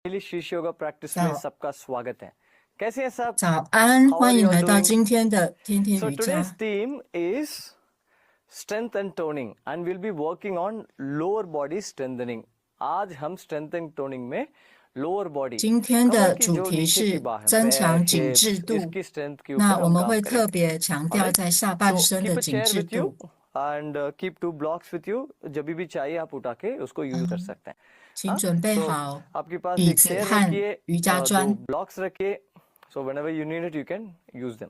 Daily शीर्ष yoga practice में 早 सबका स्वागत है। कैसे हैं सब? 早安， How are 欢 you 迎 all 来到 doing? 今天的天天 So 瑜 today's 伽。 theme is strength and toning and we'll be working on lower body strengthening. आज हम strength and toning में lower body 今天 कमर 的 की 主 जो 题 नीचे की 是 बाह है 增 पैर 强紧致 hips 度， इसकी strength के 那 ऊपर 我 हम 们 काम 会特 करेंगे। 别强调 Alright? 在下半 So 身 keep 的 a 紧 chair 致 with you 度。 and keep two blocks with you. जब भी चाहिए आप उठा के उसको यूज कर 嗯， सकते हैं। 请 हाँ? 准备 So 好 आपके पास 椅 एक 子 चेयर 和 रखिए 瑜伽 दो 砖。 blocks रखिए. So whenever you need it, you can use them.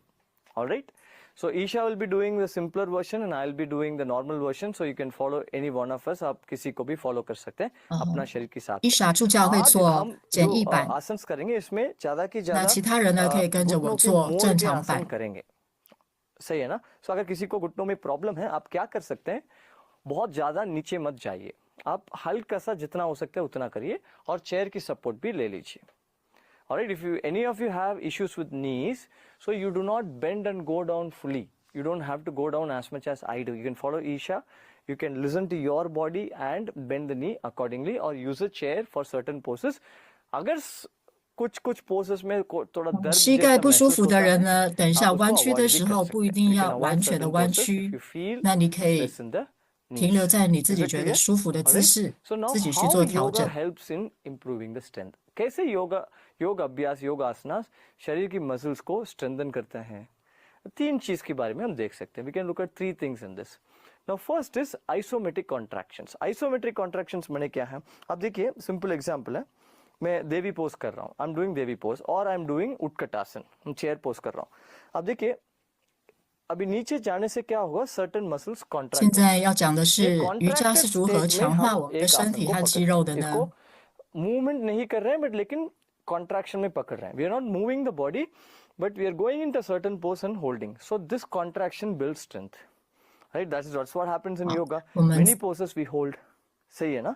All right. So Isha will be doing the simpler version and I'll be doing the normal version. So you can follow any one of us. आप किसी को भी follow कर सकते हैं 然 अपना 后 शरीर के हिसाब 伊 से। 莎助教会 आज 做 हम 简 जो 易版， आसन करेंगे इसमें ज्यादा की 那 ज्यादा 其他人呢可以跟着我 घुटनों के 做 मोड़ 正 के 常 आसन 版。 करेंगे। सही है ना? सो अगर किसी को घुटनों में प्रॉब्लम है आप क्या कर सकते हैं, बहुत ज्यादा नीचे मत जाइए, आप हल्का सा जितना हो सकता है उतना करिए और चेयर की सपोर्ट भी ले लीजिए। Alright, if any of you have issues with knees, so you do not bend and go down fully. You don't have to go down as much as I do. You can follow Isha. You can listen to your body and bend the knee accordingly or use a chair for certain poses. अगर कुछ poses में थोड़ा दर्द 膝盖 जैसा 不舒 महसूस 服的 होता 人 है, 呢，等一 आप 下 उसको 弯曲 avoid 的 भी 时 कर 候不 सकते 一 हैं। 定 You 要 can avoid 完全的 certain 弯 poses if 曲， you feel 那你可以 stress in the 停留 knees. 在你自 Is 己 that 觉得 clear? 舒服的姿 Alright. 势， So now 自己去 how 做调 yoga 整。 helps in improving the strength? कैसे योग अभ्यास योग आसनास शरीर की मसल्स को स्ट्रेंथन करते हैं? तीन चीज के बारे में हम देख सकते हैं. We can look at three things in this. Now first is isometric contractions. Isometric contractions माने क्या है? अब देखिए सिंपल एग्जांपल है, मैं देवी पोज कर रहा हूँ, I am doing Devi pose और आई एम डूइंग उत्कटासन, हम चेयर पोज कर रहा हूँ. अब देखिए अभी नीचे जाने से क्या होगा, सर्टेन मसल्स 现 कॉन्ट्रैक्ट 在 होंगे. 要讲的 ये 是瑜伽 कॉन्ट्रैक्टेड 是如何 स्टेट में 强化 हम 我们的 एक 身 आसन 体 को 和 पकड़ 肌肉的 इसको 呢？ मूवमेंट नहीं कर रहे हैं बट लेकिन कॉन्ट्रैक्शन में पकड़ रहे हैं. We are not moving the body but we are going into certain pose and holding. So this contraction builds strength. Right? That's what happens in 好， yoga. 我们 Many poses we hold. सही है ना?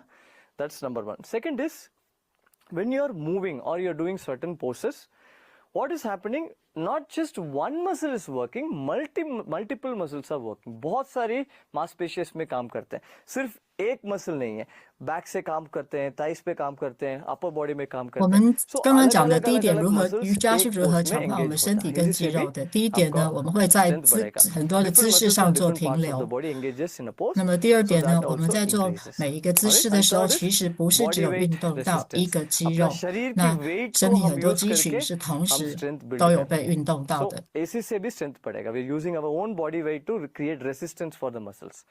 That's number one. Second is when you are moving or you are doing certain poses, what is happening? Not just one muscle is working, multiple muscles are working. बहुत सारी मांसपेशियां में काम करते हैं, सिर्फ एक मसल नहीं है. बैक से काम करते हैं, थाइस पे काम करते हैं, अपर बॉडी में काम 我 करते हैं. 们 So 刚刚 अलग 讲的 अलग 第一 अलग 点， अलग 如何瑜 मसल्स 伽是 एक 如何 पोज में 强化我们 एंगेज 身 होता 体 है. 跟 इसी 肌 से भी 肉的。第一点 आपका 呢，我们会在 स्ट्रेंथ 姿 बढ़ेगा. 很多的姿 Different 势 muscles 上 on 做 different 停 parts of the 留。 body engages in a pose. 那么第二 So 点呢， that 我们 also 在做 increases. 每一个姿 Alright. 势的 And 时候， third is 其实不是只 body 有 weight 运动到一 resistance. 个肌 अपना 肉， शरीर की 那 weight 身 को 体 हम 很多 use 肌群 करके 是同 हम 时 strength build 都有 करते 被 हैं. 运动到 So 的。 इसी से भी strength बढ़ेगा. We're using our own body weight to create resistance for the muscles.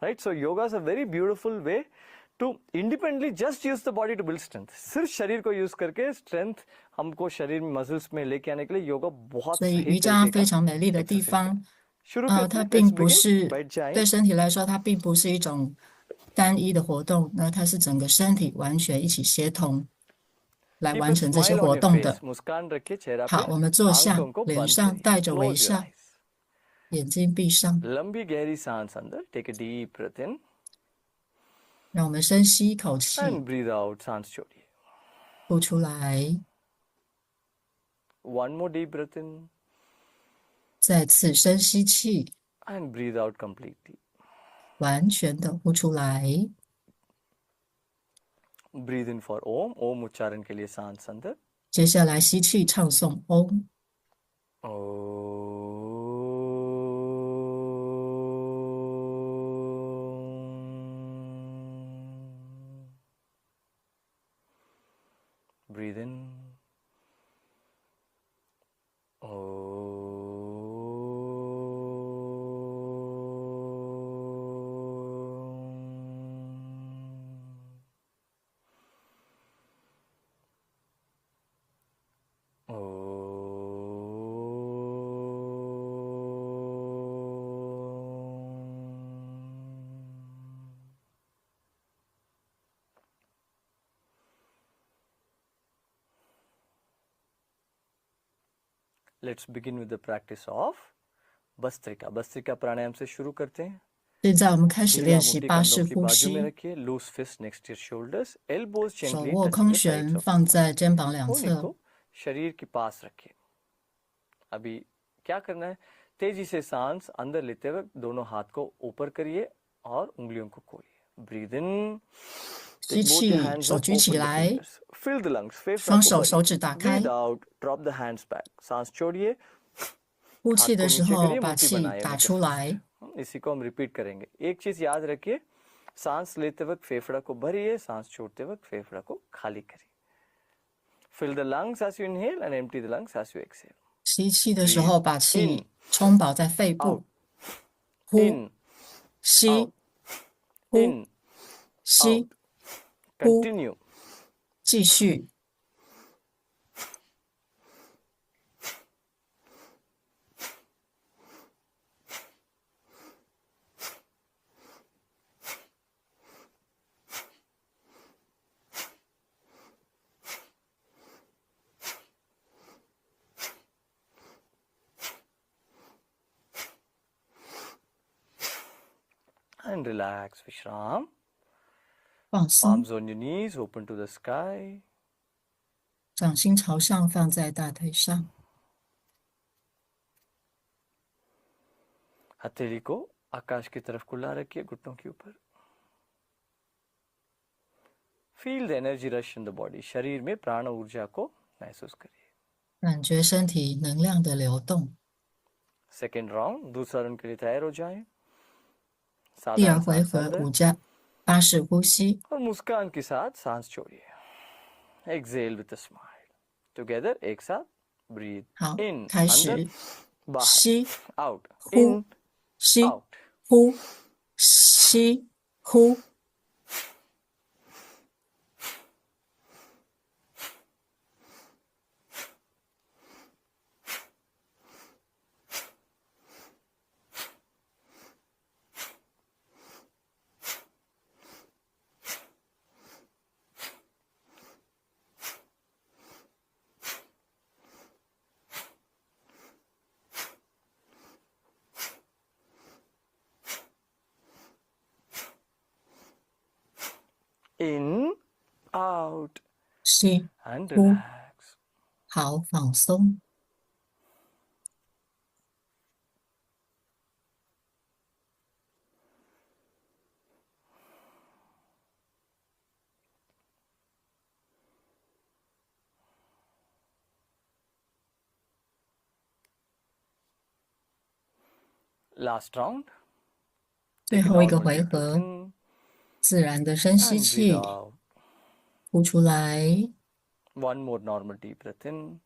Right? So yoga is a very beautiful way to independently just use the body to build strength. सिर्फ शरीर को use करके strength हमको शरीर में muscles में लेके आने के लिए योगा बहुत 所以 सही 瑜伽 तरीके 非 का 常美丽的地 एक्सरसाइज है. 方， शुरू करते 它 हैं. Let's 并不 begin. 是 बैठ जाएं. 对身体来说，它并不是一种单一的活动，那它是整个身体完全一起协同来 Keep 完 a 成这些 smile on 活 your 动 face. 的。 मुस्कान रखिए चेहरा 好， पे. 我们坐下， आंखों को 脸 बंद 上 करिए. 带着微 Close your 笑， eyes. 眼睛闭上， लंबी गहरी सांस अंदर. Take a deep breath in 让我们深吸一口气， and breathe out. सांस छोड़िए. 吐出来， One more deep breath in 再次深吸气， and breathe out completely. 完全的呼出来。 Breathe in for Om. Om उच्चारण के लिए सांस अंदर. 接下来吸气，唱诵嗡。 Breathe in. Let's begin with the practice of Bastrika. Bastrika प्राणायाम से शुरू करते हैं. 现在我们开始 ढीला 练习 मुट्ठी 巴 कंधों 式 की 呼 बाजू में 吸， रखिए. Loose fist next to your shoulders. Elbows 手 gently 握 touching 空 the sides 拳 of 放 the 在肩膀两 कोहनी 侧， को शरीर के पास रखिए. अभी क्या करना है, तेजी से सांस अंदर लेते वक्त दोनों हाथ को ऊपर करिए और उंगलियों को खोलिए. Breathe in 吸 Take both your 气， hands 手 up, 举起 open the 来， fingers. Fill the lungs. 双 फेफड़ा को 手 भरिए. 手指打开。 Breathe out. Drop the hands back. सांस छोड़िए. 呼 हाथ 气 को 的时 नीचे 候 करिए, 把 मुट्ठी 气 बनाए 打 अपनी 出 कफ 来。 इसी को हम रिपीट करेंगे. एक चीज याद रखिए, सांस लेते वक्त फेफड़ा को भरिए, सांस छोड़ते वक्त फेफड़ा को खाली करिए. Fill the lungs as you inhale and empty the lungs as you exhale. 吸气的时候 Breathe 把气 in, 充饱在肺 out, 部，呼 in, 吸 out, 呼 in, 吸 out. 呼， Continue. 继续。And relax, Vishram. 放松， Palms on your knees, open to the sky. 掌心朝上放在大腿上， हथेली को आकाश की तरफ खुला रखिए, घुटनों के ऊपर. Feel the energy rush in the body. शरीर में प्राण ऊर्जा को महसूस करिए. 感觉身体能量的流动。 सेकेंड राउंड, दूसरा राउंड के लिए तैयार हो जाएं. 第二 साधारण 回 सांस 合 अंदर 五加巴式呼吸， और मुस्कान के साथ सांस छोड़िए. Exhale with a smile. Together, एक साथ. Breathe 好 in, 开 अंदर, 始 बाहर, 吸 out, 呼 in, 吸 out. 呼吸呼。 In, out, 吸 and 呼， relax. 好放松。 Last round. 最 Take a 后一个 normal 回 deep breath 合， in 自然的深吸 and breathe 气， out. 呼出来， One more normal deep breath in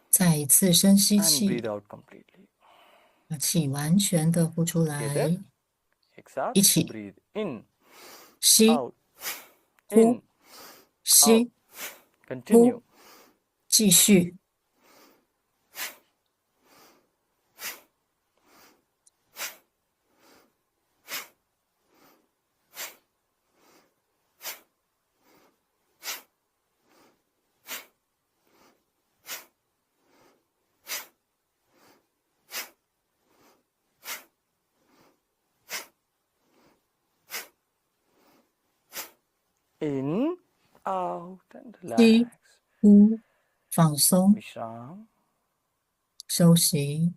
再一次深吸 and 气， breathe out completely. 把气完全的呼出来， Together, एक साथ. 一起 Breathe in, 吸 out, 呼 in, 吸 continue. 继续。 In, out, and 吸 relax. 呼，放松， विश्राम. 休息。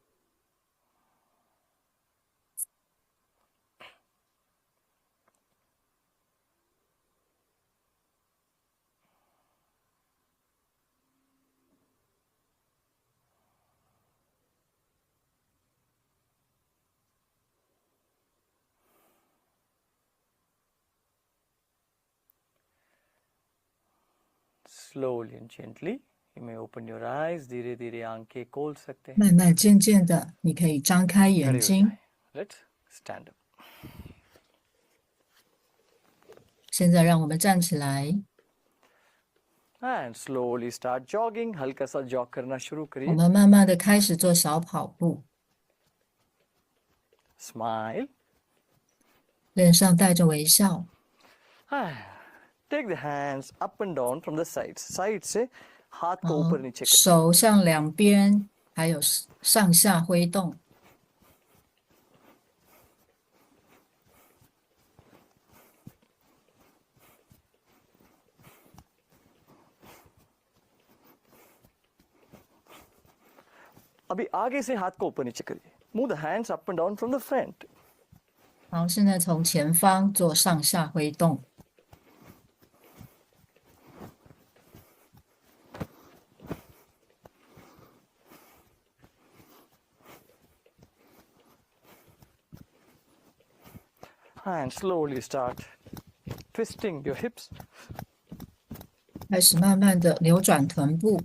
Slowly and gently, you may open your eyes. धीरे धीरे आंखें खोल सकते हैं. 慢慢渐渐的，你可以张开眼 खड़े हो 睛。 जाएं. Let's stand up. 现在让我们站起来， And slowly start jogging. हल्का सा jog करना शुरू 我 करिए. 们慢慢的开始做小跑步， Smile. 脸上带着微笑。 And take the hands up and down from the sides. Side से हाथ को 好 ऊपर नीचे करिए. 手向两边，还有上下挥动。 अभी आगे से हाथ को ऊपर नीचे करिए. Move the hands up and down from the front. 好，现在从前方做上下挥动。And slowly start twisting your hips. 开始慢慢的扭转臀部，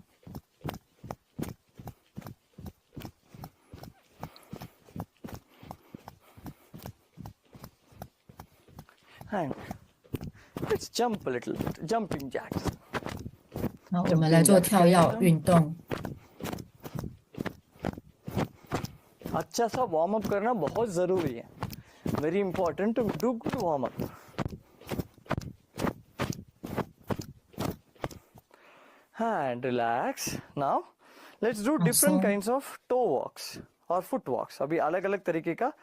And let's jump a little bit. Jumping jacks. 然后我们来做跳跃运动。 अच्छा सा वार्म अप करना बहुत जरूरी है. Very important to do good warm up. And relax. Now let's do different kinds of toe walks or foot walks. अभी अलग अलग तरीके का 好，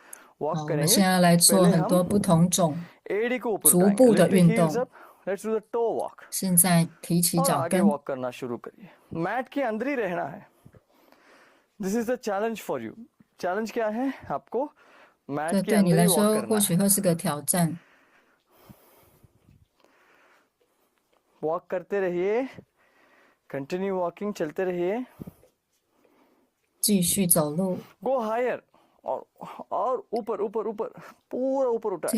walk 我们 करेंगे. 现在来做 पहले 很多 हम 不同种 एड़ी को ऊपर 足 उठाएंगे. 部的 Lift the 运 heels 动。 up. Let's do the toe walk. 现在提起 और 脚 आगे 跟， वॉक करना शुरू करिए. मैट के अंदर ही रहना है. This is the challenge for you. Challenge क्या है? आपको 这 मैट के 对你 अंदर 来 ही वॉक 说 करना 或 है. 许会是个挑战。 वॉक करते रहिए. Continue walking. चलते रहिए. 继续走路， गो हायर. और ऊपर ऊपर ऊपर पूरा ऊपर उठाए.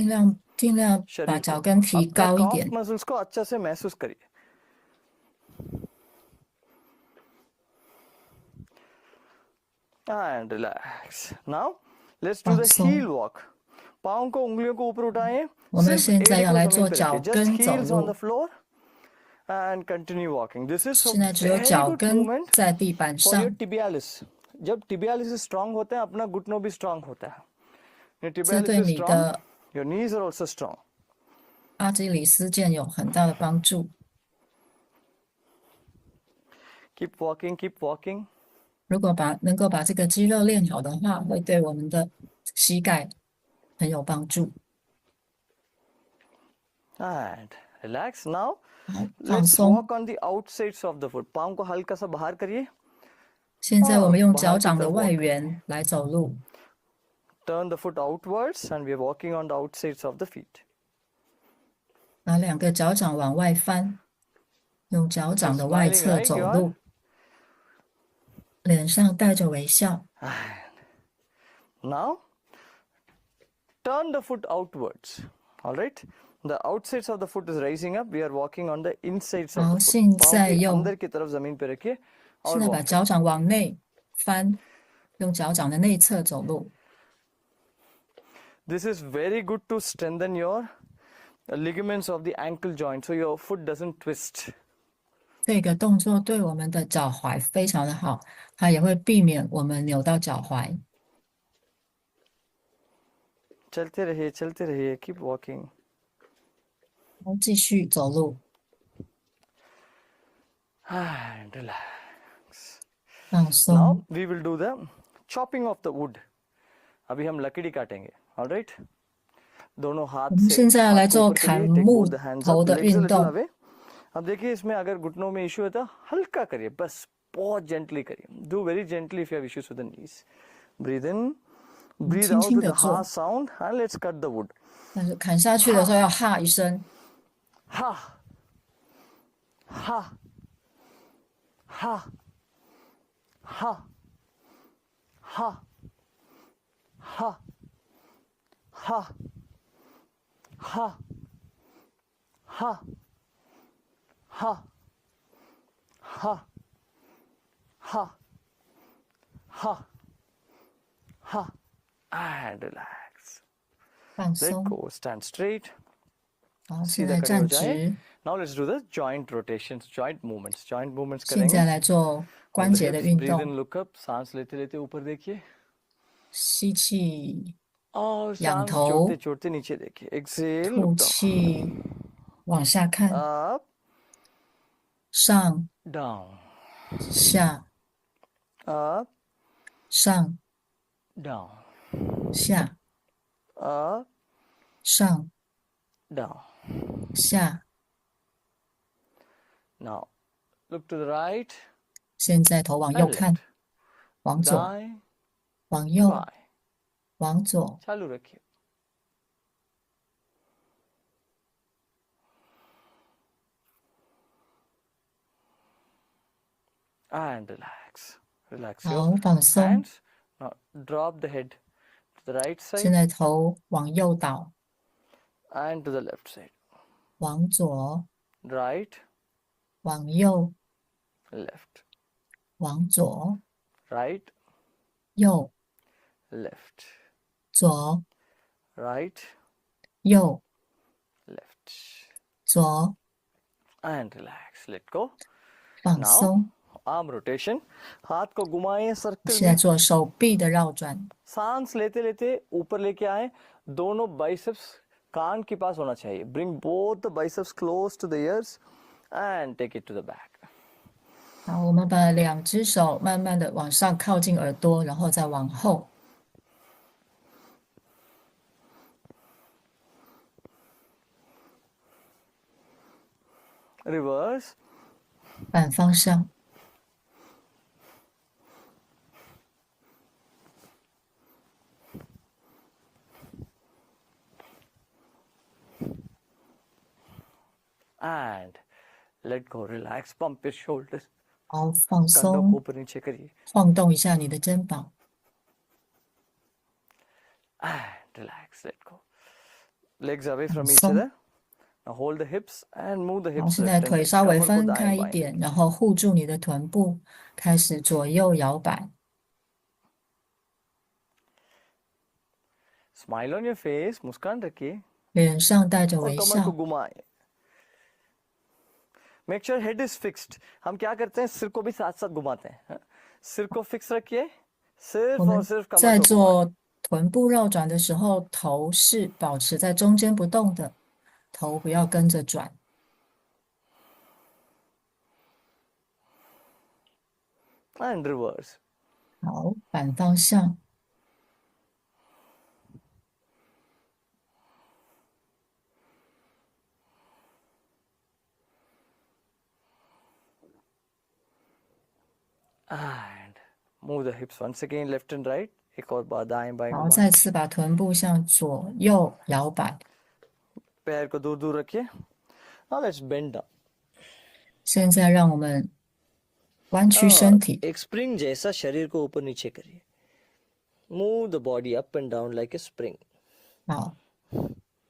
尽量把 शरीर 脚 को 跟提 अपने 高一 कॉफ 点。 मसल्स को अच्छा से महसूस करिए. And relax. Now let's do the 放松。 heel walk. पाँव को उंगलियों को ऊपर उठाएं. 我们 सिर्फ 现在 एड़ी 要 को 来 जमीन 做 पे 脚 रखिए. 跟 Just 走 heels on 路 the。floor and continue walking. This is a 现在只有 very 脚 good 跟 movement 在地板 for your 上， tibialis. जब tibialis strong होते हैं अपना घुटनों भी strong होता है. Your 这 tibialis 对 is 你 strong. 的 Your knees are also strong. 阿基里斯腱有很大的帮助。 Keep walking. Keep walking. 如果能够把这个肌肉练好的话，会对我们的膝盖很有帮助。 And relax. Now 好，放 let's 松。 walk on the outsides of the foot. पाँव को हल्का सा बाहर करिए. 现在我们用 बाहर 脚 की 掌的 तरफ 外 walk. 缘来走路， Turn the foot outwards and we are walking on the outsides of the feet. 把两个脚掌往外翻，用脚掌的外 Smiling, 侧 right? 走 You 路 are?，脸上带着微笑。 Now turn the foot outwards. All right. The outsides of the foot is rising up. We are walking on the insides of 好， the foot. 现 पाँव 在 के 用 अंदर की तरफ जमीन पे रखिए 现 और 在把 walk. 脚掌往内翻，用脚掌的内侧走路。 This is very good to strengthen your ligaments of the ankle joint so your foot doesn't twist. 这个动作对我们的脚踝非常的好，它也会避免我们扭到脚踝。 चलते रहिए. Keep walking. 然后继续走路， And relax. 放松。 Now we will do the chopping of the wood. अभी हम लकड़ी काटेंगे. All right. दोनों हाथ 我们 से 现在要来 हाथ को 做 ऊपर 砍 करिए. Take 木 both the hands 头 up. 的 Legs a 运 little 动。 away. अब देखिए इसमें अगर घुटनों में इश्यू है तो हल्का करिए. बस बहुत gently करिए. Do very gently if you have issues with the knees. Breathe in. Breathe 轻 out 轻 with 地 the 做。 ha sound and let's cut the wood. 但是砍下去的时候要哈一声， Ha. Ha. Ha. Ha. Ha. Ha. Ha. Ha. Ha. Ha. Ha. Ha. Ha. Ha. And relax. 放 Let 松。 go. Stand straight. 好，现 सीधा 在 खड़े हो 站 जाएं. 直。 Now let's do the joint rotations, joint movements. Joint movements 现在 करेंगे. 来做 On 关 the 节的 hips, 运 breathe 动， in, look up. सांस लेते लेते ऊपर देखिए. 吸气， और 仰 सांस 头， छोड़ते छोड़ते नीचे देखिए. Exhale, 吐 look down. 气，往下看， Up, 上 down. 下 Up, 上 down. 下 Up, 上 down. 下。 Now, look to the right 现在头往 and 右看 left.，往左， दाएं, 往右， बाएं. 往左。 चालू रखिए. And relax. Relax 好， your 放松。 hands. Now drop the head to the right 现 side. 在头往右倒， and to the left side. 往左， Right, 往右， left, 往左， right, 右， left, 左， right, 右， left, 左， and relax. Let go. 放 Now 松。 arm rotation. हाथ को घुमाएं circle 现在 में. 做手臂的绕转， सांस लेते लेते ऊपर लेके आए. दोनों biceps कान के पास होना चाहिए. Bring both the biceps close to the ears and take it to the back. 好，我们把两只手慢慢的往上靠近耳朵，然后再往后， Reverse. 反方向。 And let go. Relax. Pump your shoulders. 好，放 कंधों को 松， ऊपर नीचे करिए. 晃动一下你的肩膀， And relax. Let go. Legs away from 放 each 松。 other. Now hold the hips and move the 好， hips 现在 left and 腿 right. 稍微 कमर को 分 दाएं 开一 बाएं. 点，然后护住你的臀部，开始左右摇摆。 Smile on your face. मुस्कान रखिए. 脸上带着 और 微 कमर को 笑， घुमाएं. Make sure head is fixed. हम क्या करते हैं सिर को भी साथ साथ घुमाते हैं. हाँ? सिर को फिक्स रखिए. 我 सिर्फ और 们 सिर्फ 在 कमर को घुमाएं. 做臀部绕转的时候，头是保持在中间不动的，头不要跟着转。 And reverse. 好，反方向。 And move the hips once again left and right. एक और बार दाएं बाएं 然后 घुमाएं. 再次把臀部向左右摇摆。 पैर को दूर दूर रखिए. Now let's bend down. 现在让我们弯曲身体， एक स्प्रिंग जैसा शरीर को ऊपर नीचे करिए. Move the body up and down like a spring. 好，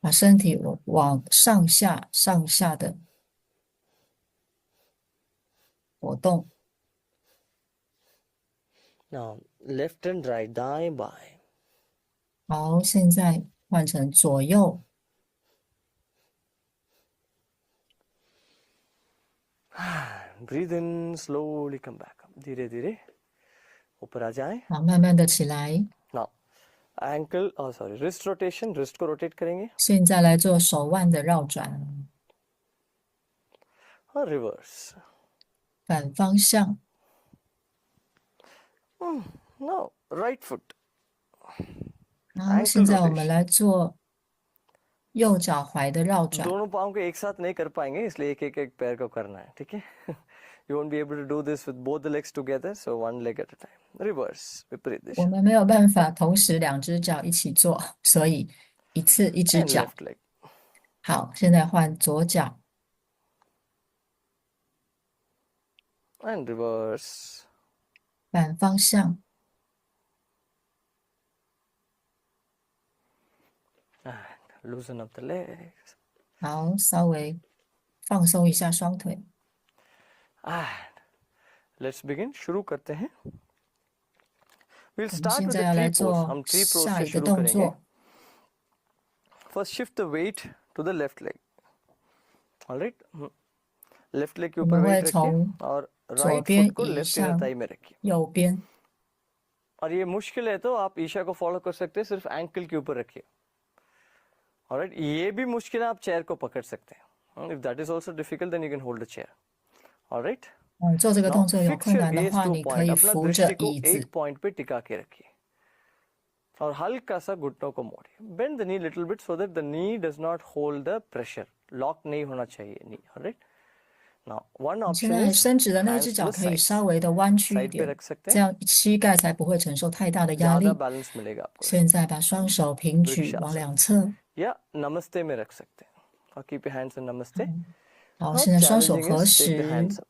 把身体往上下上下的活动。 Now left and right, दाएं बाएं. 好，现在换成左右， Breathe in, slowly come back. धीरे धीरे ऊपर आ जाएं. 好，慢慢的起来。 Now ankle, sorry, wrist rotation. wrist को rotate करेंगे. 现在来做手腕的绕转， और reverse. 反方向。 Now right foot. 然后 Ankle 现在我 rotation. 们来做右脚踝的绕转。 दोनों पाँव को एक साथ नहीं कर पाएंगे इसलिए एक एक एक पैर को करना है. ठीक है. You won't be able to do this with both the legs together, so one leg at a time. Reverse. विपरीत 我 दिशा. 们没有办法同时两只脚一起做，所以一次一只 And 脚。 left leg. 好，现在换左脚， And reverse. 反方向。 And loosen up the legs. 好，稍微放松一下双腿。 And let's begin. शुरू करते हैं. We'll 我们 start 现 with 在 the 要来 tree pose. 做 हम tree pose 下 से 一个 शुरू 动 करेंगे. 作。 First shift the weight to the left leg. All right. Left leg के 我 ऊपर 们会 weight रखिए 从 और 左 right 边 foot को 移 left inner 向 thigh में रखिए. 右边。 और ये मुश्किल है तो आप ईशा को फॉलो कर सकते हैं. सिर्फ एंकल के ऊपर रखिए. ऑलराइट. ये भी मुश्किल है आप चेयर को पकड़ सकते हैं. If that is also difficult, then you can hold the chair. All right. 做这个 Now 动作有 fix 困 your 难的 gaze 话， to a 你可 point. 以 अपना 扶 दृष्टि 着 को 椅 एक 子， पॉइंट पे टिका के रखिए और हल्का सा घुटनों को मोड़िए. Bend the knee little bit so that the knee does not hold the pressure. Lock नहीं होना चाहिए knee. All right. Now one 现 option 在 is 伸直的那只 hands to 脚 the 可以 sides. 稍微的弯曲一 side पे 点， रख सकते 这 हैं. 样膝盖才不会承受太大的压 ज्यादा 力。 बैलेंस मिलेगा आपको. 现在把双手平举往 वृक्षासन 两侧。 या नमस्ते में रख सकते हैं. और keep your hands in namaste. 好， How 现在双手 challenging 合 is take the 十。 hands up.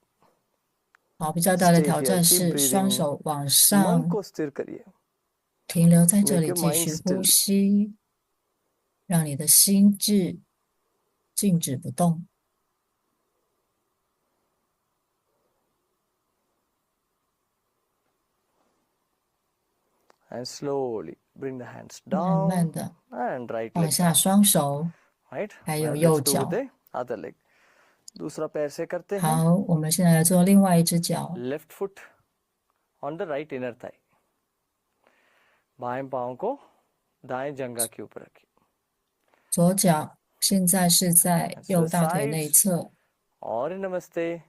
好，比较大的 Stay 挑 here. 战 Keep 是双 breathing. 手往 मन 上， को स्थिर करिए. 停留在这 Make 里， your 继 mind 续呼 still. 吸，让你的心智静止不动。And slowly bring the hands 慢慢 down 的 and right 放 leg 下 down. 双手， Right? 还有 And 右 let's do with 脚。 the other leg. दूसरा पैर से करते हैं. 好，我们现在来做另外一只脚， Left foot on the right inner thigh. बाएं पांव को दाएं जंघा के ऊपर रखिए. 左脚现在是在 Hands to 右 the 大腿内 sides 侧， और नमस्ते.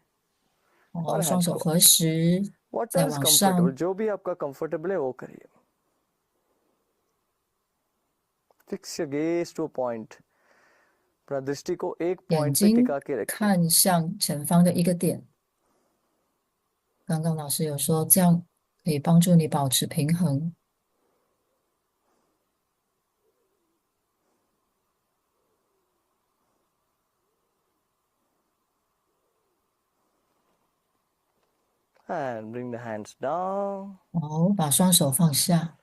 然 और 后双 hands 手 को 合十， What 再 is 往 comfortable? 上， जो भी आपका comfortable है वो करिए. Fix your gaze to a point. अपना दृष्टि को एक 眼 पॉइंट पे 睛 टिका के रखिए. 看向前方的一个点。刚刚老师有说，这样可以帮助你保持平衡。 And bring the hands down 好，把双手放下，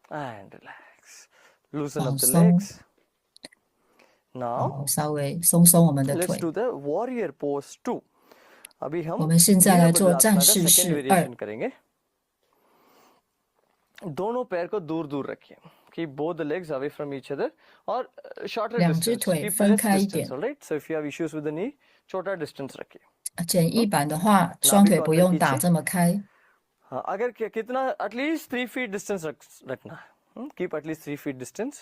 and relax. Loosen 放 up the 松。 legs. 好， Now 稍微松松我们的 let's 腿。 do the warrior pose 2. अभी 我 हम 们现在来做 वीरभद्रासना 战 का 士 सेकेंड 式2 वेरिएशन करेंगे. दोनों पैर को दूर दूर रखिए. Keep both the legs away from each other or shorter 两只 distance. 腿 Keep 分 less 开一 distance, 点。 all right? So if you have issues with the knee, छोटा distance रखिए. 简易版的话，双 नाभि 腿 को 不 अंदर 用打 खींचिए. 这么开， हाँ, अगर कितना एटलीस्ट 3 feet डिस्टेंस रखना है. Keep at least 3 feet distance.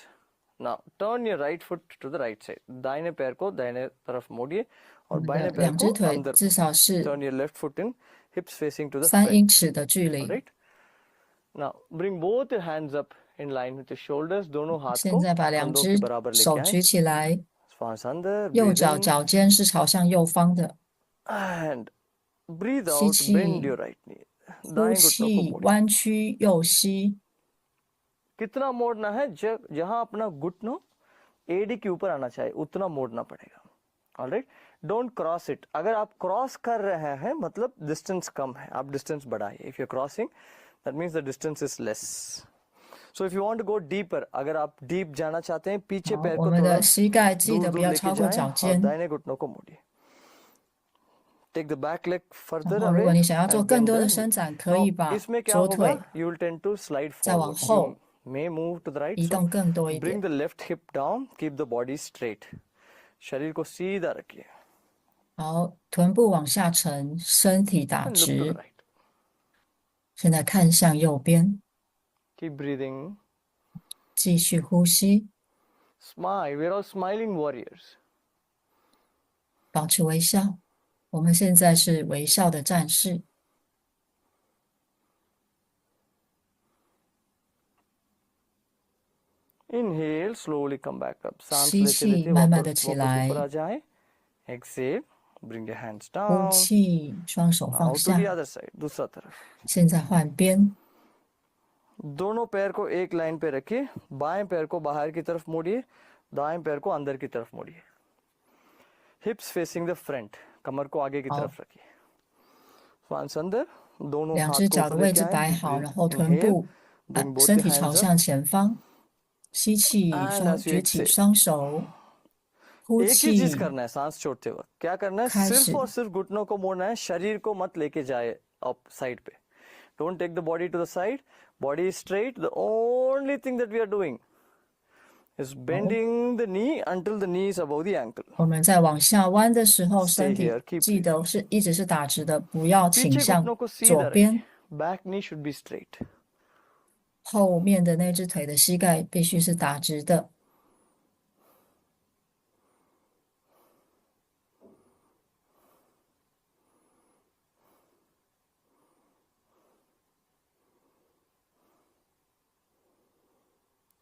Now turn your right foot to the right side. दाहिने पैर को दाहिने तरफ मोड़िए 我 और 们 बाएं 的 पैर 两 को 只腿 अंदर. 至少是 Turn your left foot in, hips facing to the 3 front. 英尺的距 All 离。 right. Now bring both your hands up in line with your shoulders. दोनों हाथ 现 को 在把两 कंधों 只 के बराबर 手 लेके आए. 举起来， श्वास अंदर. 右 Breathe 脚 in 脚尖是朝向右方的， and breathe 吸 out. 气， Bend your right knee. 呼 दाएं घुटनों को 气， मोड़िए. 弯曲右膝。 कितना मोड़ना है जहां अपना घुटनों एडी के ऊपर आना चाहिए उतना मोड़ना पड़ेगा. ऑलराइट. Don't cross it. अगर आप क्रॉस कर रहे हैं मतलब डिस्टेंस कम है, आप डिस्टेंस बढ़ाइए. If you are crossing that means the distance is less. So if you want to go deeper, अगर आप डीप जाना चाहते हैं पीछे 好， पैर 我 को 们 थोड़ा 的膝盖记 दूर 得不 दूर 要 लेके 超过 जाएं 脚 और 尖。 दाहिने घुटनों को मोड़िए. Take the back leg 然 further 后，如 away 果你想要做 and 更 bend 多 the 的 knee. 伸展，可 now 以把 इसमें क्या 左 होगा, 腿 you will tend to slide 再往 forward. 后 You may move to the right. 移 So 动更多一 bring 点。 the left hip down, keep the body straight. शरीर को सीधा रखिए. 好，臀部往下沉，身体打 And look to the 直。 right. 现在看向右边， Keep breathing. 继续呼吸， Smile. We're all smiling warriors. 保持微笑。我们现在是微笑的战士。 Inhale, slowly come back up. सांस 吸 लेते 气， लेते 慢慢的 वापस 起 वापस 来， ऊपर आ जाए. Exhale, bring your hands 呼 down. 气，双手 Now 放 to the 下。 other side. दूसरा तरफ. 现在换边， दोनों पैर को एक लाइन पे रखिए. बाएं पैर को बाहर की तरफ मोड़िए, दाएं पैर को अंदर की तरफ मोड़िए. Hips facing the front. कमर को आगे की好 तरफ रखिए. सांस अंदर. दोनों 两 हाथ 只 को 脚的 ऊपर 位 लेके 置 आए. 摆好， Breathe. 然后臀 Inhale, 部， bring both 身 your 体朝 hands up. 向前方。吸气， And 双 as you 举起 exhale. 双手，呼 एक ही चीज 气， करना है सांस छोड़ते वक्त. क्या करना है? 开 सिर्फ 始 और सिर्फ घुटनों को मोड़ना है. शरीर को मत लेके जाए अप साइड पे. Don't take the body to the side. Body is straight. The only thing that we are doing is bending the knee until the knee is above the ankle. 我们在往下弯的时候， Stay 身体 here, keep 记得是一直是打直的，不要倾 पीछे 向 घुटनों को 左 सीधा 边。 रखिए. Back knee should be straight. 后面的那只腿的膝盖必须是打直的。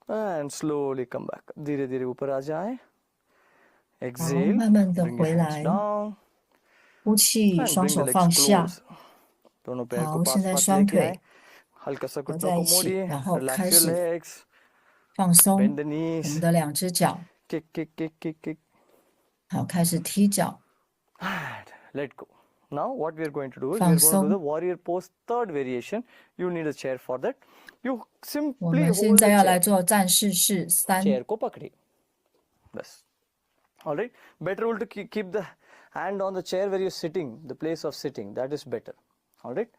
And slowly come back. धीरे धीरे ऊपर आ जाए. 好， Exhale. 慢慢的 Bring your 回 hands 来， down 呼气， and 双 bring the 手放 legs 下。 close. दोनों पैर को 好，现 पास 在 पास 双 लेके 腿 आए. हल्का सा 合 घुटनों 在 को 一起， मोड़िए. 然后 Relax 开 your 始 legs. 放松 Bend the 我 knees. 们的两只脚。 Kick, kick, kick, kick, kick. 好，开始踢脚， And let go. Now what we are going to do is we 放 are going to do 松。 the warrior pose third variation. You need a chair for that. You 我 们 simply 现 hold 在 the 要来 chair. 做战士式3。 chair को पकड़िए. बस. All right, better rule to keep the hand on the chair where you're sitting, the place of sitting, that is better. All right,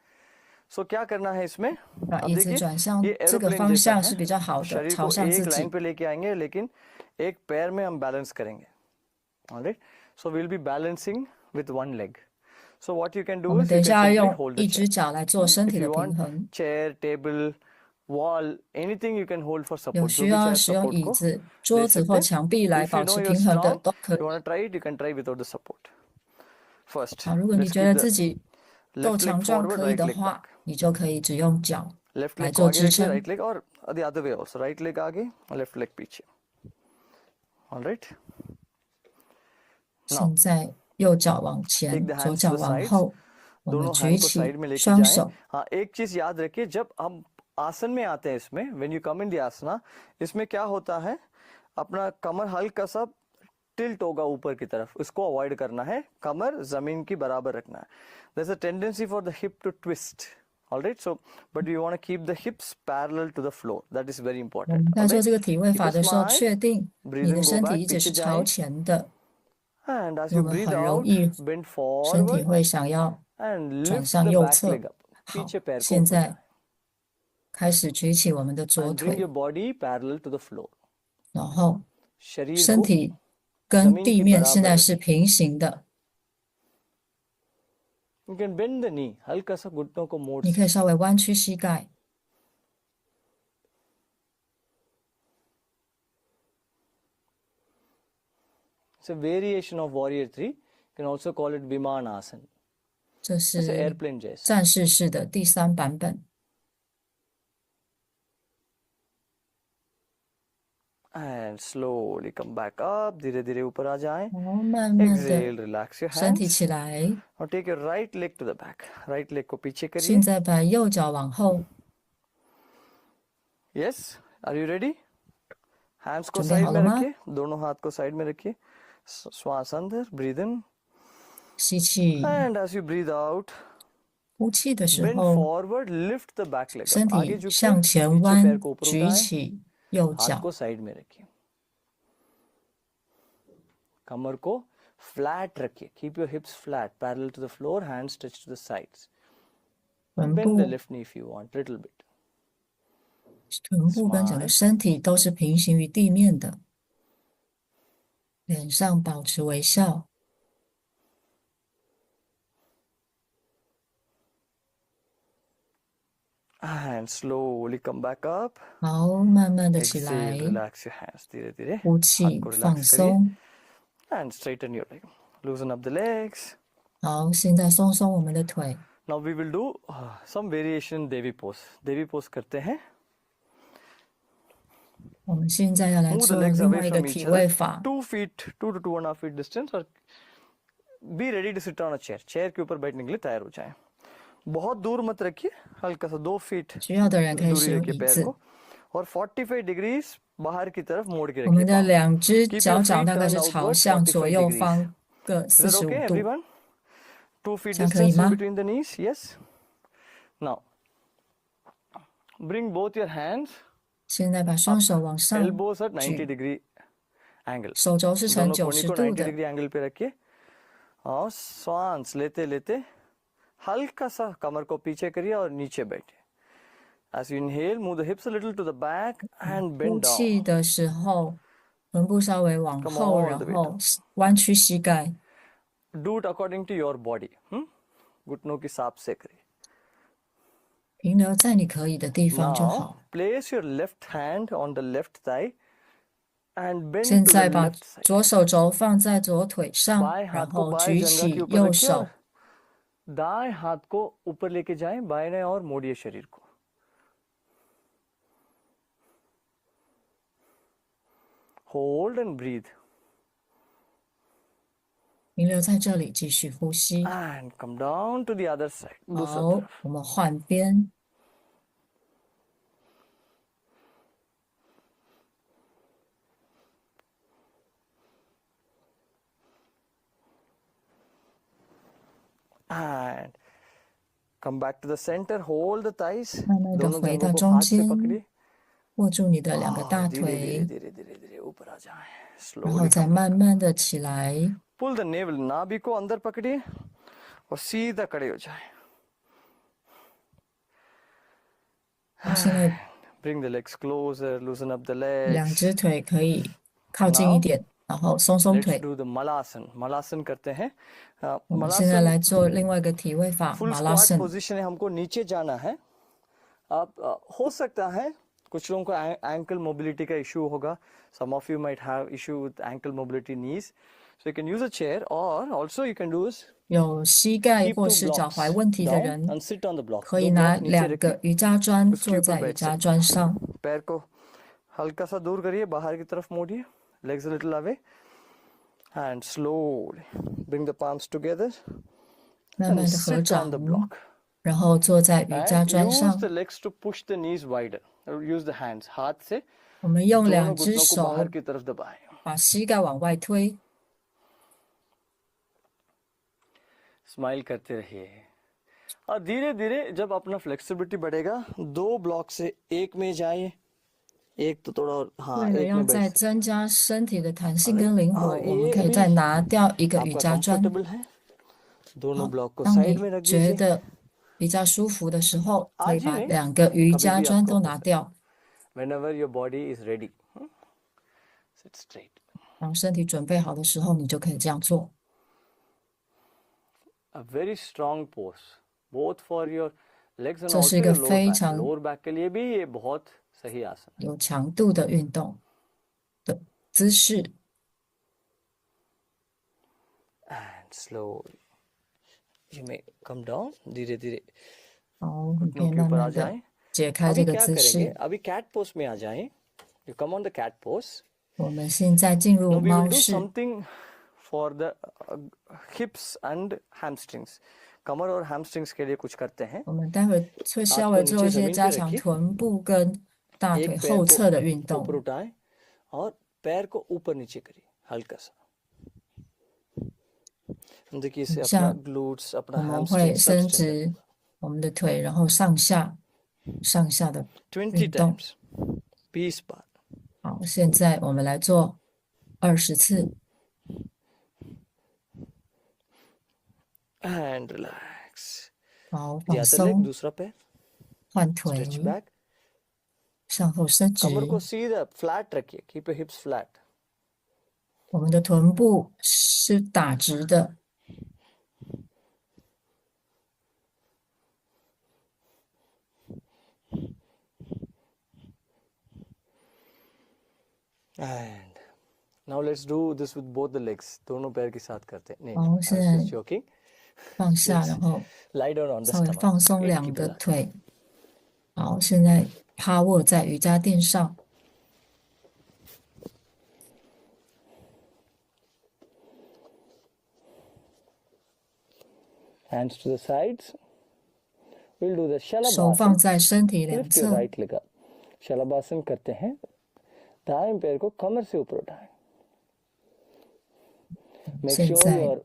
so क्या करना है इसमें, 把 अब 椅子 देखिए 转向 ये 这个 एरोप्लेन 方 जैसा 向 है, 是比较好的， शरीर 朝 को 向自 एक लाइन 己。 पे लेके आएंगे लेकिन एक पैर में हम बैलेंस करेंगे. All right, so we'll be balancing with one leg. So what you can 我 do 们 is 等 you 一 can 下要 simply 用 hold the 一 chair. 只脚来做身 If 体的 you 平 want 衡。 chair, table, wall, anything you can hold for 有 support. 需 जो भी 要 चाहे 使用 support 椅 को 子、 ले 桌子 सकते 或 हैं. 墙壁来 If you 保 know 持 you're 平衡的 strong, 都可以。 you want to try it, you can try without the support. First, 好，如果你 let's 觉 keep 得 the 自己够 left leg 强壮 forward, 可以 right 的 leg 话， back. 你就可以只用脚 Left 来 leg को 做 आगे 支 रखिए, 撑。 right leg और the other way also. Right leg आगे, left leg पीछे. All right. 现在右脚往 Take 前， the 左 hands to 脚 the 往 sides. 后，我们 दोनों 举 hand को 起 side में लेके 双 जाएं. 手。 हाँ, एक चीज याद रखिए, जब हम आसन में आते हैं इसमें, when you come in the asana, इसमें क्या होता है, अपना कमर हल्का सा टिल्ट होगा ऊपर की तरफ, इसको अवॉइड करना है, कमर जमीन की बराबर रखना है. There's a tendency for the hip to twist. All right, so but you want to keep the hips parallel to the floor. That is very 我 important. 们在 All 做 right, 这个体位 keep 法 a 的时候， smile, 确定 breathe 你的 in, go 身体 back, 一直 पीछे 是朝 जाएं, 前的， and as 我 you 们 breathe 很容 out, 易 bend 身体 forward 会想要 and 转 lift 向 the 右 back 侧。 leg up. 好， पीछे पैर को 现 ऊपर 在 जाएं 开始举起我们的左 and bring 腿， your body parallel to the floor. 然后 शरीर 身 को 体跟 जमीन 地 की 面现 बराबर 在是 रखें. 平行的。 You can bend the knee, हल्का सा घुटनों को मोड़ 你可以 सकते. 稍微弯曲膝盖。 It's a variation of Warrior 3. You can also call it Vimanasana. 这 जैसे 是 airplane जैसा. 战士式的第3版本。 And slowly come back up. धीरे धीरे ऊपर आ जाएं. 然后慢慢的 Exhale, relax your 身体 hands. 起来。 Now take your right leg to the back. Right leg को पीछे 现 करिए. 在把右脚往后， Yes, are you ready? Hands को 准备 साइड 好 में 了吗？ रखिए. दोनों हाथ को साइड में रखिए. श्वास अंदर, breathe in. 吸气， And as you breathe out, 呼气的时 bend 候， forward, lift the back leg 身 up. आगे 体 झुकिए, 向前 पीछे पैर 弯， को ऊपर 举 उठाएं. 起右 हाथ 脚 को，साइड में रखिए. कमर को फ्लैट रखिए. Keep your hips flat, parallel to the floor, hands touch to the sides. 臀 Bend the 部、 left knee if you want, little bit. 臀部跟整个 Smile. 身体都是平行于地面的，脸上保持微笑。 And slowly come back up. 好，慢慢的起 Exhale, 来， relax your hands. धीरे धीरे 呼 हाथ 气， को 放 relax करिए. 松。 And straighten your leg. Loosen up the legs. 好，现在松松我们的腿。 Now we will do some variation Devi pose. Devi pose करते हैं. 我们现在要来 Move the 做 legs 另 away 外一个 from each 体 other. 位法。 2 feet, 2 to 2.5 feet distance. और be ready to sit on a chair. Chair के ऊपर बैठने के लिए तैयार हो जाएं. बहुत दूर मत रखिए. हल्का सा 2 feet 需要的人可以 दूरी 使用 रखिए 椅 पैर 子。 को. और 45 डिग्रीज बाहर की तरफ मोड़ के 我们 रखिए 的 पाँव. 两只 Keep 脚 your 掌 feet 大概 turned 是朝 outward 向左 45右 degrees. 方各 Is that 45 okay, 度。 everyone? 2 feet 这样可以 distance in 吗？ between the knees. Yes. Now, bring both your hands. 现在把双手往上 Elbows at 90 举， degree angle. 手肘是呈 दोनों कोनी 90 को 度 90 的。 डिग्री एंगल पे रखिए और सांस लेते लेते हल्का सा कमर को पीछे करिए और नीचे बैठिए. As you inhale, move the hips a little to the back and 呼 bend 气 down. 的时候，臀部稍微往 Come 后， all 然 the way 后 down. 弯曲膝盖。 Do it according to your body. घुटनों के हिसाब से करिए. 停留在你可以的地方就 Now 好。 place your left hand on the left thigh and bend 现 to the 在把 left side. 左手肘放在左腿上， बाएं 然 हाथ को 后 बाएं 举 जंघा के 起 ऊपर 右 रखिए 手 और दाएं हाथ को ऊपर लेके जाएं, बाएं और मोड़िए शरीर को. Hold and breathe 停留在这里，继续呼吸。 and come down to the other side. दूसरा 好 तरफ.，我们换边。 And come back to the center. Hold the thighs. 慢慢地 दोनों 回 जंघों 到 को 中 हाथ से 间。 पकड़िए 握住你的两个大 धीरे धीरे 腿， धीरे धीरे धीरे ऊपर आ जाए 然后 slowly 再 come 慢 back 慢的起来。 pull the navel नाभि को अंदर पकड़िए और सीधा खड़े हो जाए 好，现在 bring the legs closer loosen up the 两 legs 只腿可以靠近一 now 点，然后松松 let's 腿。 do the malasan malasan करते हैं 我们现在 malasan 来做另外一个体位法 फुल 马拉 स्क्वाट 伸。 पोजीशन है हमको नीचे जाना है आप हो सकता है कुछ लोगों को एंकल मोबिलिटी का इशू होगा some of you might have issue with ankle mobility knees so you can use a chair or also you can do is 有膝盖 keep 或 two 是脚 blocks 踝问题的 down 人， and sit on the block 可 दो 以拿 block नीचे 2个 रखिए 瑜伽砖 उसके 坐 ऊपर 在瑜 बैठ 伽 सकते 砖上， पैर को हल्का सा दूर करिए बाहर की तरफ मोड़िए legs a little away and slowly bring the palms together 慢 and 慢的合 sit on 掌 the，block 然后坐在瑜伽 and 砖 use 上。 the legs to push the knees wider or use the hands हाथ से 我们用 दोनों 两只 घुटनों को बाहर 手 की तरफ दबाएं 把膝盖往外推， स्माइल करते रहिए और धीरे धीरे जब अपना फ्लेक्सिबिलिटी बढ़ेगा 2 ब्लॉक से एक में जाए एक तो थोड़ा और 为 हाँ 了 एक 要 में 再 बैठ सकते 增加身体的弹性 अरे 跟灵活， हाँ 我们 ये 可以 भी 再拿掉一个瑜 आपका 伽砖。 कंफर्टेबल है दोनों 好， ब्लॉक को 当 साइड 你 में रख 觉 दीजिए 得比较舒服的时候，可以 आज ही 把 नहीं 2个瑜 कभी 伽 भी 砖 आपको 都 हो 拿 सकता 掉， whenever your body is ready sit straight 然后身体准备好的时候，你就可以这样做。 a very strong pose both for your legs and 这是 also 一个 your lower 非 back 常 lower back के लिए भी ये बहुत सही आसन है 有强度的运动的姿势。 and slowly you may come down धीरे धीरे 好，你可 घुटनों 以 के 慢 ऊपर आ 慢的 जाएं 解开 अभी 这个 क्या 姿 करेंगे 势。 अभी कैट पोज में आ जाएं you come on the cat pose 我们现在进入 now we will 猫 do 式， something for the hips and hamstrings कमर और hamstrings के लिए कुछ करते हैं 我们待会会稍 हाथ 微 को 做 नीचे 一些 जमीन 加 पे 强 रखिए 臀部跟大腿 एक पैर 后 को 侧的运 ऊपर 动。 उठाएं और पैर को ऊपर नीचे करिए हल्का सा देखिए इससे अपना 像 ग्लूट्स 我 अपना 们 hamstring 会 सब 伸 स्ट्रेंथन 直我们的腿，然后上下的 20运动。 times 20 बार 好，现在我们来做20次。 and relax 好， the 放 other leg 松， दूसरा पैर 换腿， stretch back 向后伸直。 कमर को सीधा फ्लैट रखिए keep your hips flat 我们的臀部是打直的。 and now let's do this with both the legs दोनों पैर के साथ करते हैं नहीं好， I was 现在 just joking 放下，然后 lie down on the 稍微 stomach 放松 and 两 keep 个 relaxed 腿。好，现在趴卧在瑜伽垫上。 hands to the sides we'll do the 手放 shalabhasan 在身体两 lift your 侧， right leg up शलभासन करते हैं दाएं पैर को कमर से ऊपर उठाएं make 现 sure 在 your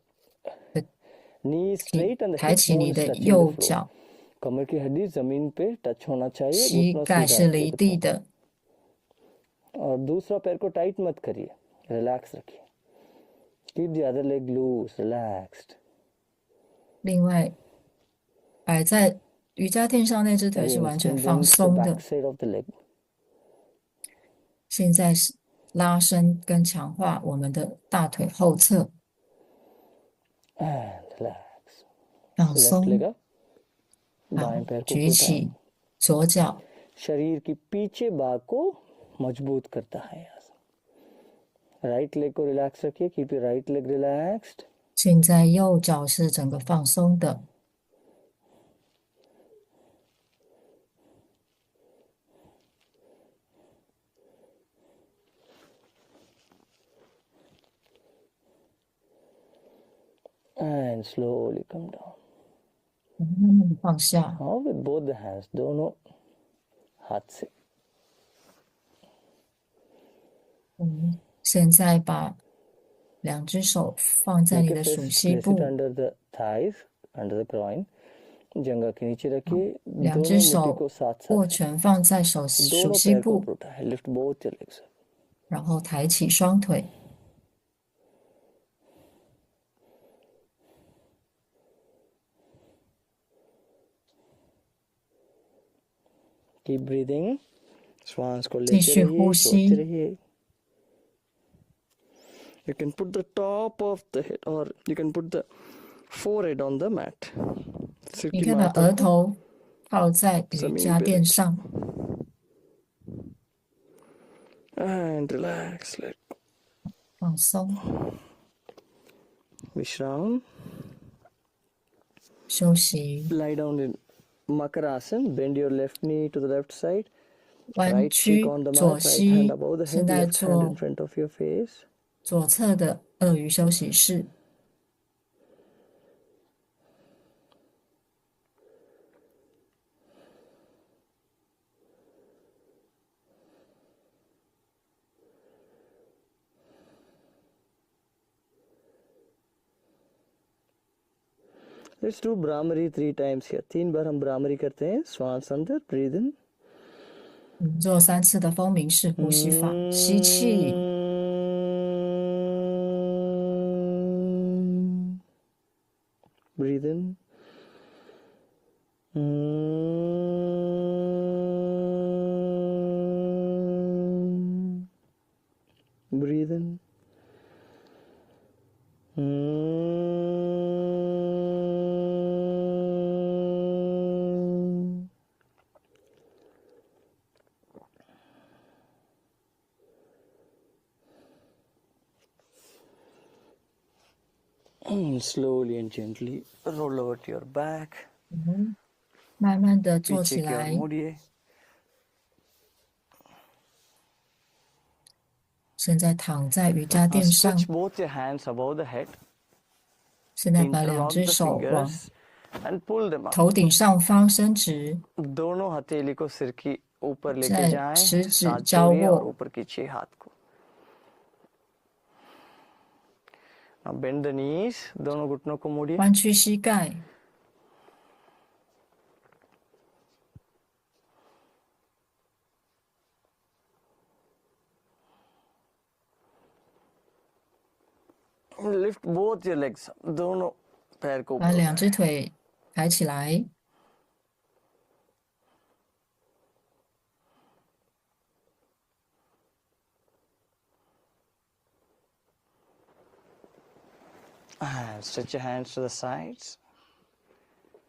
knee is straight and the 抬 hip 起 bone 你 is 的 touching 右 the floor 脚， कमर की हड्डी जमीन पे टच होना चाहिए 膝 घुटनों 盖 सीधा 是 रखिए 离 घुटनों 地的。 और दूसरा पैर को टाइट मत करिए रिलैक्स रखिए keep the other leg loose relaxed 另外，摆在瑜伽垫上那只腿 and 是 you 完全 can 放 bring the 松 back 的。 side of the leg 现在是拉伸跟强化我们的大腿后侧， and relax 放 left 松。 leg up 好 बाएं पैर，को 举 ऊपर उठाएं 起左脚， शरीर की पीछे भाग को मजबूत करता है राइट लेग को रिलैक्स रखिए keep your right leg relaxed 现在右脚是整个放松的。 and slowly come down 慢慢的放下， now with both the hands दोनों हाथ से 现在把两只手放在 make 你 a 的属 fist 膝 place it 部， under the thighs under the groin जंघा के नीचे रखिए, 两只 दोनों मुट्ठी 手 को साथ 握 साथ 拳放在手 दोनों 心 पैर को 部 ऊपर उठाए, lift both your legs. 然后抬起双腿， keep breathing, श्वास को 继 लेते 续 रहिए, 呼 छोड़ते 吸。 रहिए। You can put the top of the head or you can put the forehead on the mat। सिर 你 की 可以把 माथा 额 को 头靠在瑜 जमीन 伽 पे 垫 रखिए 上， and relax, let 放松 विश्राम। 休息， Lie down in Makarasana, bend your left knee to the left side, 弯 right cheek 曲 on the 左 mat, right hand 膝。 above the 现 head, 在 left hand in 做 front of your face。 左侧的鳄鱼休息室。 Let's do Brahmari 3 times here। 3 बार हम Brahmari करते हैं। श्वास अंदर, breathe in। 做3次的风鸣式呼吸法，吸气， breathe in। breathe in। Slowly and gently roll over to your back। 慢慢的坐 पीछे 起 की ओर 来。 मुड़िए। 现在躺在瑜伽 Now 垫 stretch 上， both your hands above the head। 现在把2 Interlock 只 the 手往 fingers and pull them up। 头顶上方伸直， दोनों हथेली को सिर की ऊपर लेके 在 जाएं, 食指 साथ 交 जोड़िए और 握， ऊपर खींचिए हाथ को। Now bend the knees, दोनों घुटनों को मोड़िए। 弯曲膝盖， Lift both your legs, दोनों पैर को 把 ऊपर 2只 उठाएं। 腿抬起来， And stretch your hands to the sides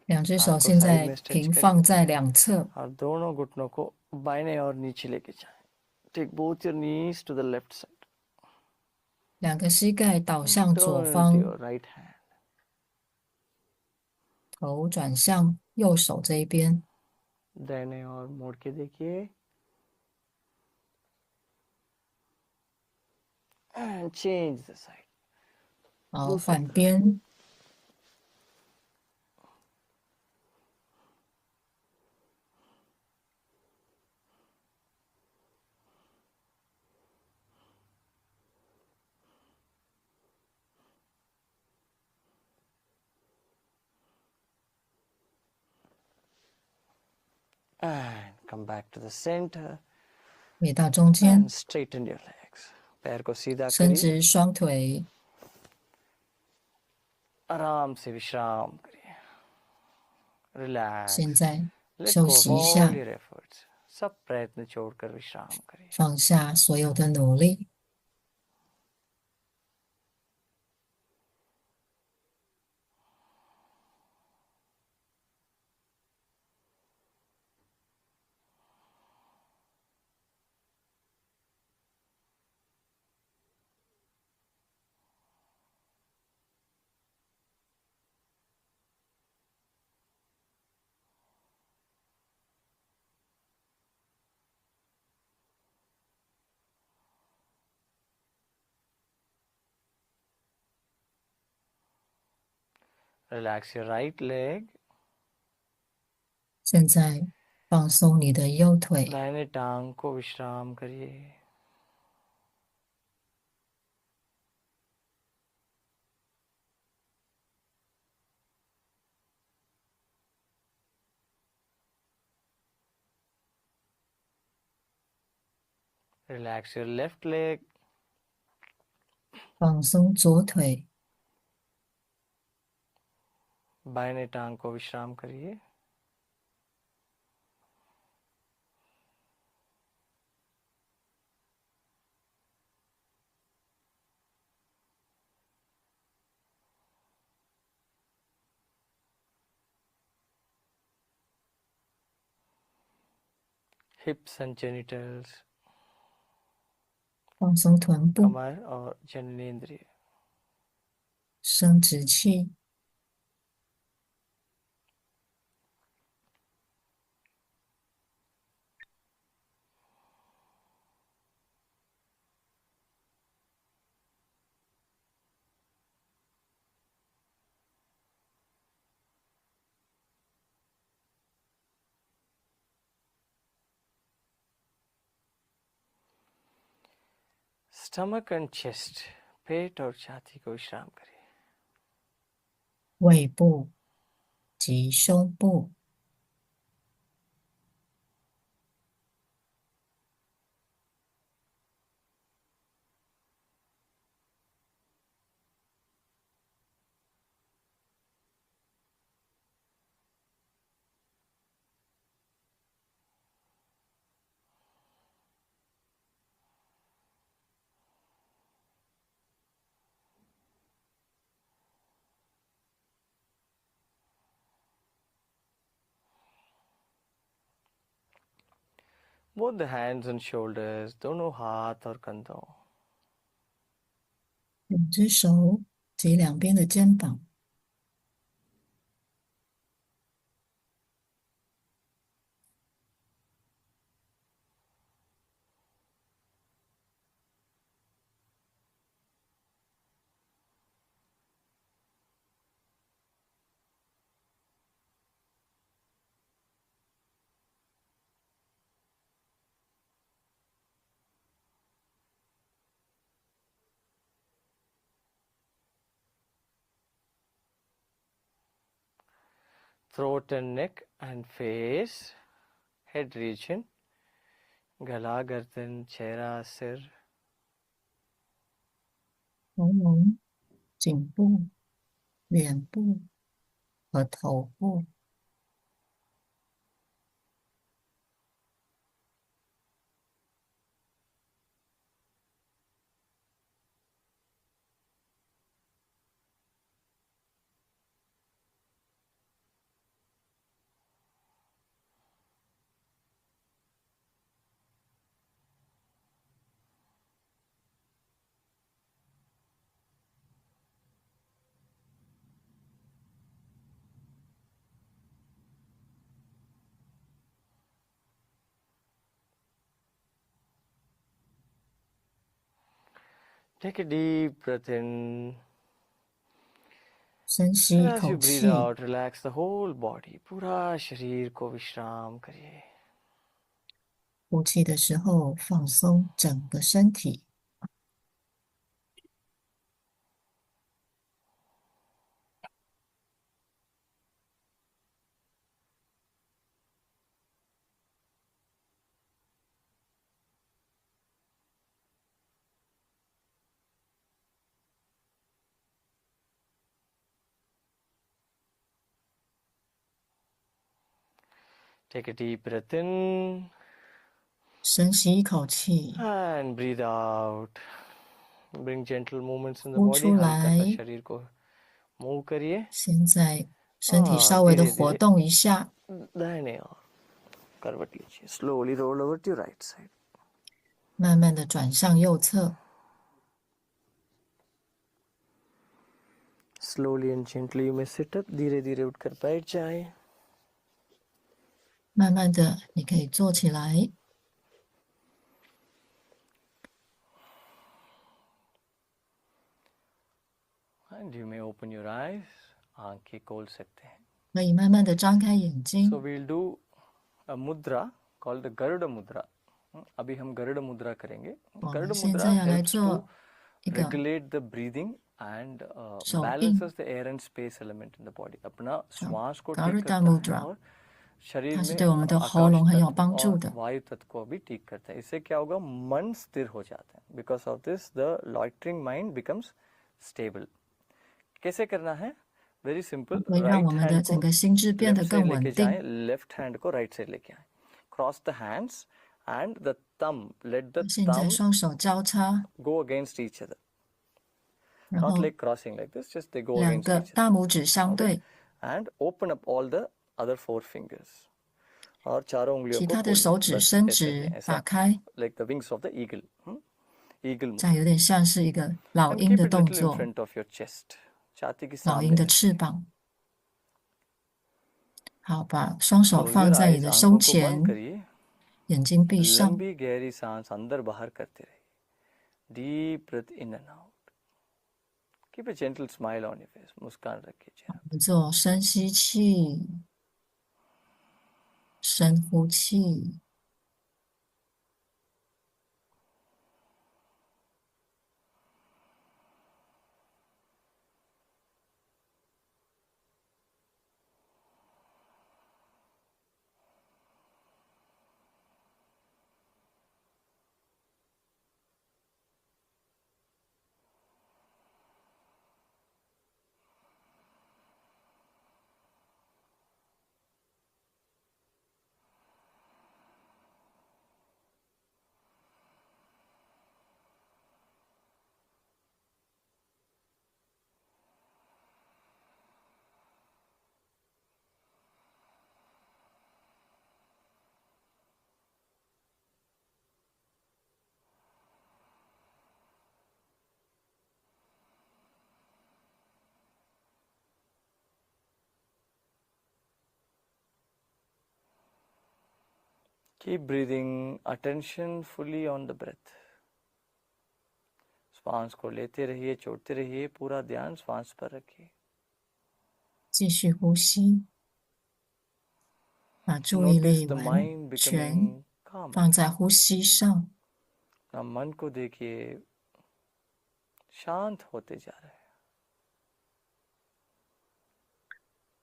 2只手 हाथ को 现 साइड 在 में स्ट्रेच 平 करिए 放在2侧， और दोनों घुटनों को बाईं और नीचे लेके जाएं। Take both your knees to the left side, 2个膝盖倒向左 turn to 方， your right hand। 头转向右手这一边， दाहिने और मोड़ के देखिए and change the side। 好，反边， And come back to the center 回到中间， and straighten your legs। पैर को सीधा 伸 करिए, 直双腿， आराम से विश्राम करिए। Relax, 现在 let 休 go of 息一 all 下， your efforts। सब प्रयत्न छोड़कर विश्राम करिए। 放下所有的努力。 Relax your right leg, 现在放松你的右腿， दाहिने टांग को विश्राम करिए। Relax your left leg. 放松左腿， बाएं टांग को विश्राम करिए. Hips and genitals. 放松臀部、 कमर और जननेंद्रिय. 生殖器、 Stomach and chest. पेट और छाती को विश्राम करिए. 胃部及胸部。 Both the hands and shoulders. दोनों हाथ और कंधों. 两只手及两边的肩膀， Throat and neck and face. Head region. गला, गर्दन, चेहरा, सिर. 喉咙、颈部、脸部和头部。 Take a deep breath in. 深吸 And 一 as 口 you breathe 气， out, relax the whole body. पूरा शरीर को विश्राम करिए. 呼气的时候放松整个身体。 Take a deep breath in. 深吸一口气， And breathe out. Bring gentle movements in the 呼 body. 出 हल्का सा 来。 शरीर को move करिए. 现在身体 और 稍微的 धीरे 活 धीरे 动一下， दाहिने और करवट लीजिए. Slowly roll over to your right side. 慢慢的转向右侧， Slowly and gently you may sit up. धीरे धीरे उठकर बैठ जाए. 慢慢的你可以坐起来， And you may open your eyes. आंखें खोल सकते हैं. 可以慢慢的张开眼睛。 So we'll do a mudra called the Garuda Mudra. अभी हम गरुड़ मुद्रा करेंगे. 我 Garuda 们现 Mudra 在要来 helps to 做一个 regulate the breathing and 手印 balances the air and space element in the body. अपना श्वास को ठीक Garuda करता है Mudra और शरीर 它是 में 对我们的喉 आकाश 咙很有 तत्व 帮助 और 的。 वायु तत्व को भी ठीक करता है। इससे क्या होगा, मन स्थिर हो जाता है। Because of this the loitering mind becomes stable. कैसे करना है, वेरी सिंपल। 会让我 राइट 们 हैंड 的 को 整个心智变 लेफ्ट 得 साइड 更 लेके 稳定。 जाएं, लेफ्ट हैंड को राइट साइड लेके आए, cross the hands and the thumb, let the 现在 thumb 双手交叉， go against each other, 然 not 后 like crossing like this, just they go 两 against 个 each other. 大拇指相 Okay, 对， and open up all the other four fingers. और चारों उंगलियों 其 को 他的 खोलिए, 手指 बस 伸 ऐसे नहीं, 直 ऐसा 打开， like the wings of the eagle, eagle 这样 movement. 有点像是一个老 And 鹰 keep 的 it 动 little in 作， front of your chest, छाती के 老鹰 सामने 的 रखिए. 翅膀。好，把双手 Close 放 your 在你 eyes, 的 आंखों 胸 को बंद 前， करिए, 眼睛闭上， लंबी गहरी सांस अंदर बाहर करते रहिए. Deep breath in and out. Keep a gentle smile on your face, मुस्कान रखिए चेहरा. 我们做深吸气，深呼气。Keep breathing, attention fully on the breath. श्वास को लेते रहिए, छोड़ते रहिए, पूरा ध्यान श्वास पर रखिए. 继续呼吸，把注意 Notice 力 the 完 mind 全 becoming calmer. 放在呼吸上， अपना मन को देखिए शांत होते जा रहा है.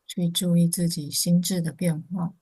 去注意自己心智的变化。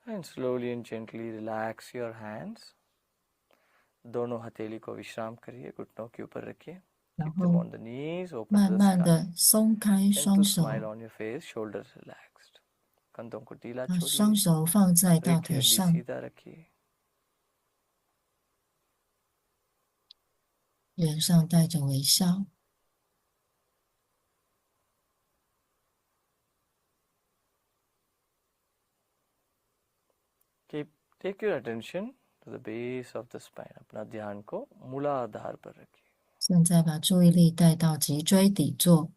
And slowly and gently relax your hands. दोनों हथेली को विश्राम करिए, घुटनों के ऊपर रखिए. 然 Keep them 后 on the knees, open 慢 to the 慢 sky. 的松开双 Gentle 手， smile on your face, shoulders relaxed. कंधों को ढीला 把双 छोड़िए, 手放在大 रेख 腿 हड्डी 上， सीधा रखिए. 脸上带着微笑。 Take your attention to the base of the spine. अपना ध्यान को मूलाधार पर रखिए. 现在把注意力带到脊椎底座，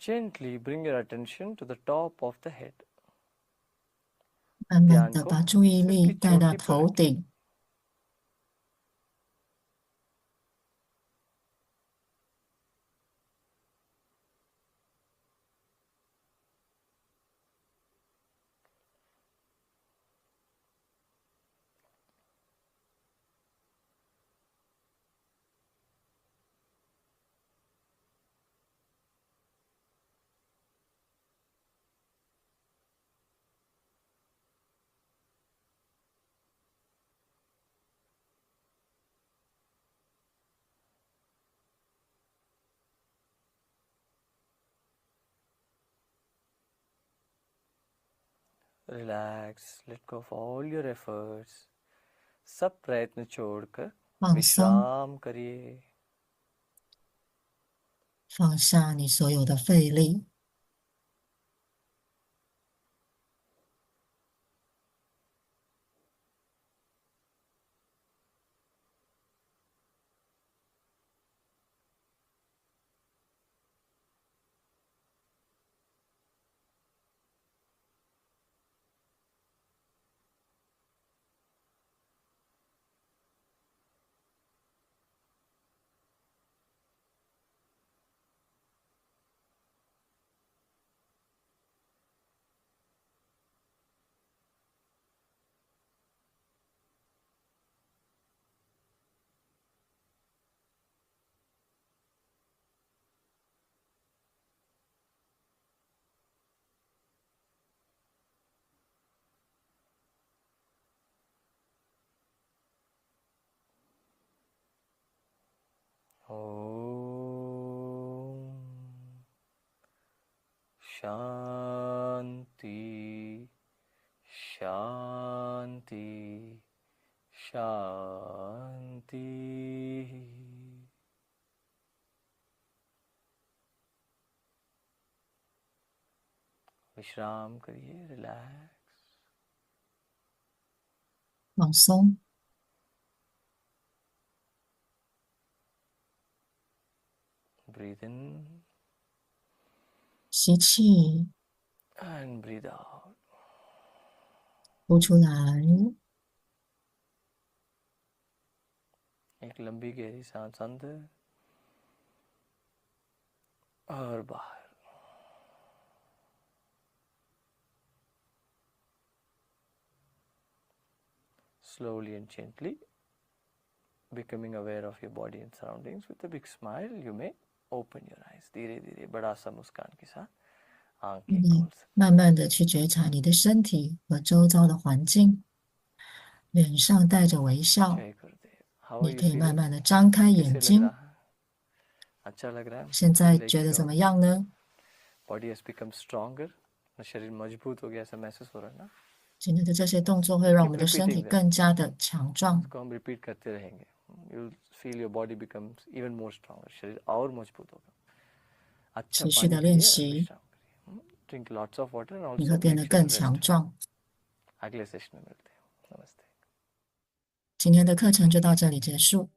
Gently bring your attention to the top of the head. 慢慢 ध्यान 的 को 把注意 सिर 力 की 带到 चोटी पर 头 रखिए. 顶， Relax, let go of all your efforts. सब प्रयत्न छोड़कर 放松， विश्राम करिए. 放下你所有的费力。ओम शांति शांति शांति. विश्राम करिए. Relax. 放松， Breathe in 吸气， and breathe out. 呼出来， एक लंबी गहरी सांस अंदर और बाहर. Slowly and gently becoming aware of your body and surroundings. With a big smile you may open your eyes. धीरे धीरे बड़ा सा मुस्कान के साथ आंखें खोल सकते. 慢慢的去觉察你的身体和周遭的环境，脸上带着微笑， जय गुरुदेव. How are 你 you 可以慢 feeling? 慢的张开眼 कैसे लग 睛。 रहा है? अच्छा लग रहा है? 现在 Like 觉得怎 your 么样呢？ body has become stronger. शरीर मजबूत हो गया ऐसा महसूस हो रहा है ना? 今天的这些动作会 We'll 让我 keep 们的身体 repeating them. 更加的强壮。 इसको हम रिपीट करते रहेंगे. You'll feel your body becomes even more stronger. शरीर और मजबूत होगा. अच्छा 持续 पानी 的练 पिए और 习， विश्राम करिए. Drink lots of water and 你 also 会变 make 得 sure 更 to 强 rest. 壮。 अगले सेशन में मिलते हैं. नमस्ते. 今天的课程就到这里结束。